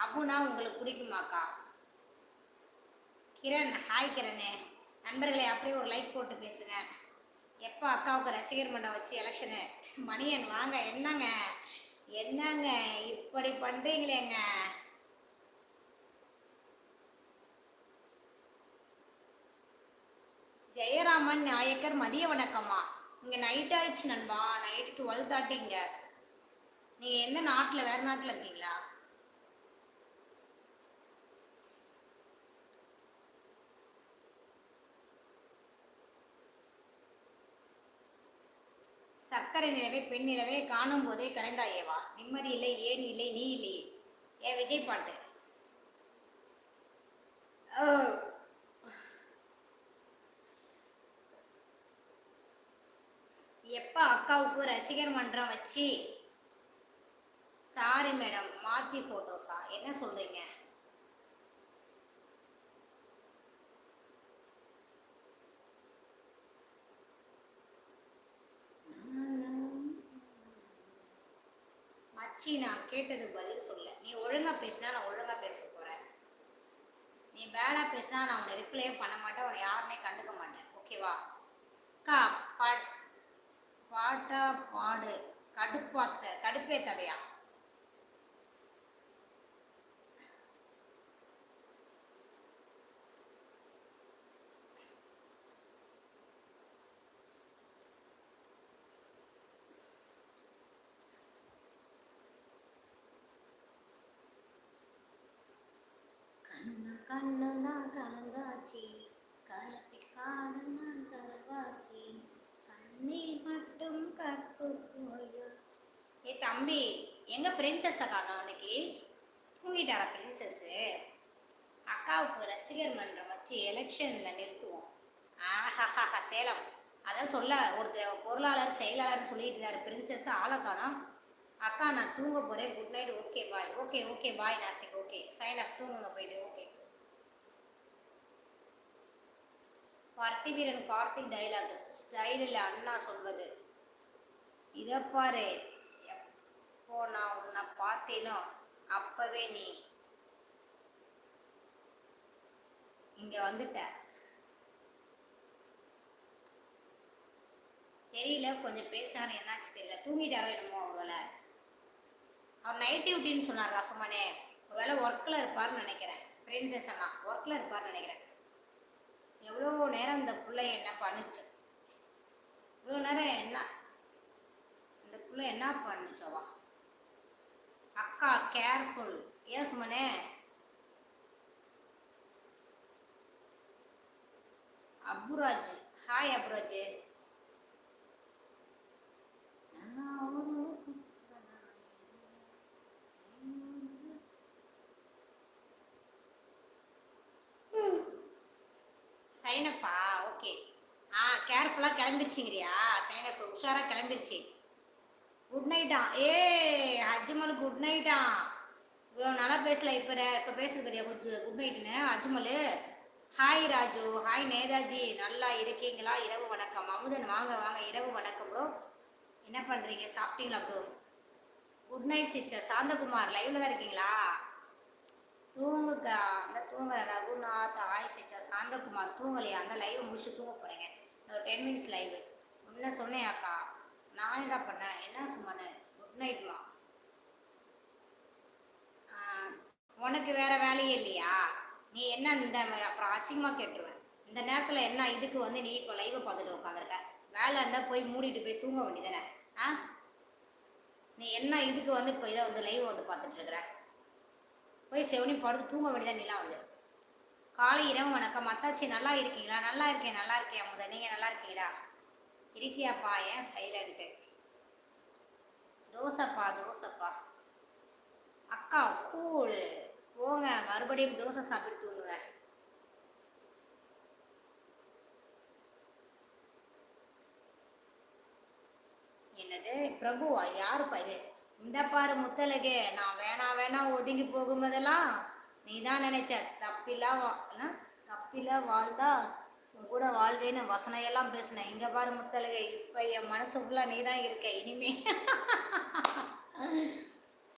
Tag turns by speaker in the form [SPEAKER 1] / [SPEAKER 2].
[SPEAKER 1] அப்புனா உங்களுக்கு பிடிக்குமாக்கா? கிரண், ஹாய் கிரணே. நண்பர்களே, அப்படியே ஒரு லைக் போட்டு பேசுங்க. எப்போ அக்காவுக்கு ரசிகர் மன்றம் வச்சு எலெக்ஷனு? மணியன் வாங்க. என்னங்க என்னங்க இப்படி பண்ணுறீங்களேங்க? ஜெயராமன் நாயக்கர் மதிய வணக்கம்மா. இங்கே நைட் ஆயிடுச்சு நண்பா, நைட்டு 12:30. நீங்கள் எந்த நாட்டில், வேறு நாட்டில் இருக்கீங்களா? சர்க்கரை நிலவே பெண் நிலவே காணும் போதே கரைந்தாயேவா, நிம்மதி இல்லை ஏன் இல்லை நீ இல்லையே. ஏன் விஜய் பாட்டு. எப்போ அக்காவுக்கு ரசிகர் மன்றம் வச்சு? சாரி மேடம், மாத்தி போட்டோஸா? என்ன சொல்றீங்க? மச்சி, நான் கேட்டது பதில் சொல்ல. நீ ஒழுங்கா பேசினா நான் ஒழுங்கா பேச போறேன். நீ பேடா பேசினா நான் உன்னை ரிப்ளையே பண்ண மாட்டேன், உன்னை யாருமே கண்டுக்க மாட்டேன். ஓகேவா? அக்கா பாட்டா பாடு. கடுப்பே தடையா? கண்ணுதான் கலங்காச்சி, கலப்பிக்காத நான் கலவாச்சி, கண்ணில் மட்டும் கற்பு போயும். ஏ தம்பி, எங்க பிரின்சஸை காணோம் இன்னைக்கு? தூங்கிட்டாரா பிரின்சஸ்ஸு? அக்காவுக்கு ரசிகர் மன்றம் வச்சு எலெக்ஷனில் நிறுத்துவோம். ஆஹாஹா, சேலம். அதான் சொல்ல ஒருத்தர் பொருளாளர் செயலாளர் சொல்லிட்டு இருந்தார். பிரின்சஸ் ஆளை காணோம். அக்கா, நான் தூங்க போகிறேன், good night. Okay bye. Okay bye Nashik. Okay sign off, தூங்குங்க போயிட்டு. ஓகே. பருத்தி வீரன் கார்த்திக் டைலாக் ஸ்டைலில் அண்ணா சொல்வது. இதை பாரு, எப்போ நான் உன்னை பார்த்தேனோ அப்பவே நீ இங்கே வந்துட்ட. தெரியல, கொஞ்சம் பேசினாரு, என்னாச்சு தெரியல. தூங்கிட்டாரோ என்னமோ. ஒருவேளை அவர் நைட் டியூட்டின்னு சொன்னார் ரசமானே. ஒருவேளை ஒர்க்கில் இருப்பார்னு நினைக்கிறேன். பிரின்சஸ் அண்ணா ஒர்க்கில் இருப்பார்னு நினைக்கிறேன். எவ்வளோ நேரம் இந்த பிள்ளை என்ன பண்ணுச்சு? இவ்வளோ நேரம் என்ன இந்த பிள்ளை என்ன பண்ணுச்சோவா? அக்கா கேர்ஃபுல். ஏன் சுமனே? அபுராஜ், ஹாய் அபுராஜ். சைனப்பா, ஓகே. கேர்ஃபுல்லாக கிளம்பிருச்சிங்கிறியா? சைனப் உஷாராக கிளம்பிருச்சு. குட் நைட்டா? அஜ்மல் குட் நைட்டா? இவ்வளோ நல்லா பேசல. இப்போ பேசுறது பத்தியா கொஞ்சம் குட் நைட்டுன்னு அஜ்மல். ஹாய் ராஜு, ஹாய் நேதாஜி, நல்லா இருக்கீங்களா? இரவு வணக்கம். அமுதன் வாங்க வாங்க, இரவு வணக்கம் ப்ரோ. என்ன பண்ணுறீங்க? சாப்பிட்டீங்களா bro? Good night sister. Santhakumar லைவில் தான் இருக்கீங்களா? தூங்குக்கா. அந்த தூங்குற ரகுநாத், ஹாய் சிஸ்டர். சாந்தகுமார் தூங்கலையா? அந்த லைவ் முடிச்சு தூங்க போகிறீங்க. ஒரு 10 மினிட்ஸ் லைவ். உன்ன சொன்னேன் அக்கா. நான் என்ன பண்ணேன்? என்ன சும்மானு? குட் நைட்மா. உனக்கு வேற வேலையே இல்லையா? நீ என்ன இந்த அப்புறம் அசிங்கமாக கேட்டுருவேன். இந்த நேரத்தில் என்ன இதுக்கு வந்து நீ இப்போ லைவை பார்த்துட்டு உட்காந்துருக்க? வேலை இருந்தால் போய் மூடிட்டு போய் தூங்க வேண்டியதானே? நீ என்ன இதுக்கு வந்து இப்போ இதை வந்து லைவ் வந்து பார்த்துட்ருக்குற? போய் செவனி படுத்து தூங்க வேண்டியதான். நீலாம் வந்து காலை இரவு வணக்கம். மத்தாச்சி நல்லா இருக்கீங்களா? நல்லா இருக்கேன் அமுதா. நீங்கள் நல்லா இருக்கீங்களா? இருக்கியாப்பா? ஏன் சைலண்ட்டு? தோசைப்பா. அக்கா கூழ் போங்க, மறுபடியும் தோசை சாப்பிட்டு தூங்குங்க. என்னது பிரபுவா? யாருப்பா இது? இந்த பாரு முத்தலகே, நான் வேணா ஒதுங்கி போகும்போதெல்லாம் நீ தான் நினைச்ச தப்பில வாழ்ந்தா உன் கூட வாழ்வேன்னு வசனையெல்லாம் பேசினேன். இங்கே பாரு முத்தலகே, இப்போ என் மனசு ஃபுல்லாக நீ தான் இருக்க இனிமே.